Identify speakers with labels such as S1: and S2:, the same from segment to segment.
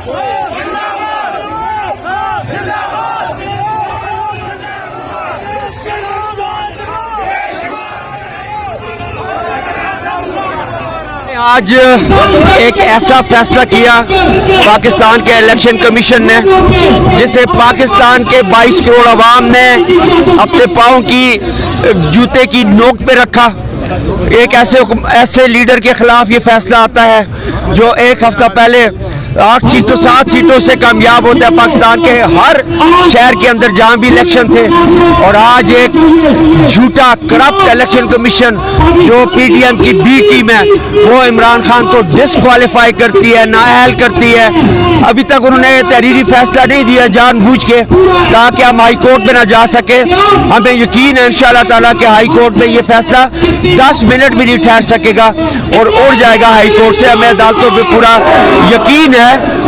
S1: آج ایک ایسا فیصلہ کیا پاکستان کے الیکشن کمیشن نے جسے پاکستان کے 22 کروڑ عوام نے اپنے پاؤں کی جوتے کی نوک پہ رکھا. ایک ایسے لیڈر کے خلاف یہ فیصلہ آتا ہے جو ایک ہفتہ پہلے 8 سیٹوں 7 سیٹوں سے کامیاب ہوتا ہے پاکستان کے ہر شہر کے اندر جہاں بھی الیکشن تھے. اور آج ایک جھوٹا کرپٹ الیکشن کمیشن جو پی ٹی ایم کی بی ٹیم ہے وہ عمران خان کو ڈسکوالیفائی کرتی ہے, نااہل کرتی ہے. ابھی تک انہوں نے تحریری فیصلہ نہیں دیا جان بوجھ کے تاکہ ہم ہائی کورٹ میں نہ جا سکے. ہمیں یقین ہے انشاءاللہ تعالیٰ کہ ہائی کورٹ میں یہ فیصلہ 10 منٹ بھی نہیں ٹھہر سکے گا اور اڑ جائے گا ہائی کورٹ سے. ہمیں عدالتوں پہ پورا یقین ہے,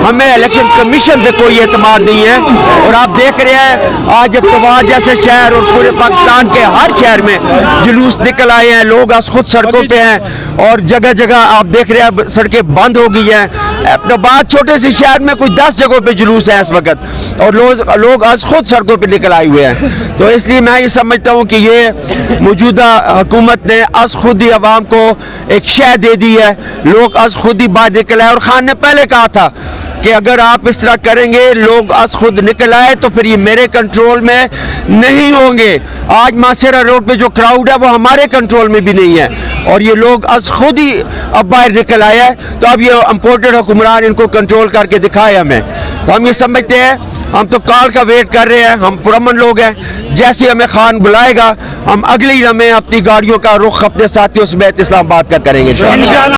S1: ہمیں الیکشن کمیشن پہ کوئی اعتماد نہیں ہے. اور آپ دیکھ رہے ہیں آج ابتوا جیسے شہر اور پورے پاکستان کے ہر شہر میں جلوس نکل آئے ہیں, لوگ آج خود سڑکوں پہ ہیں اور جگہ جگہ آپ دیکھ رہے ہیں سڑکیں بند ہو گئی ہیں. بات چھوٹے سے شہر میں کوئی 10 جگہوں پہ جلوس ہے اس وقت اور لوگ آج خود سڑکوں پہ نکل آئے ہوئے ہیں. تو اس لیے میں یہ سمجھتا ہوں کہ یہ موجودہ حکومت نے از خود ہی عوام کو ایک شے دے دی ہے. لوگ از خود ہی باہر نکل آئے اور خان نے پہلے کہا تھا کہ اگر آپ اس طرح کریں گے لوگ از خود نکل آئے تو پھر یہ میرے کنٹرول میں نہیں ہوں گے. آج ماسیرا روڈ پہ جو کراؤڈ ہے وہ ہمارے کنٹرول میں بھی نہیں ہے اور یہ لوگ از خود ہی اب باہر نکل آیا ہے. تو اب یہ امپورٹڈ حکمران ان کو کنٹرول کر کے دکھائے ہمیں. تو ہم یہ سمجھتے ہیں, ہم تو کال کا ویٹ کر رہے ہیں, ہم پرامن لوگ ہیں. جیسے ہمیں خان بلائے گا ہم اگلی لمحے اپنی گاڑیوں کا رخ اپنے ساتھیوں سمیت اسلام آباد کا کریں گے انشاءاللہ.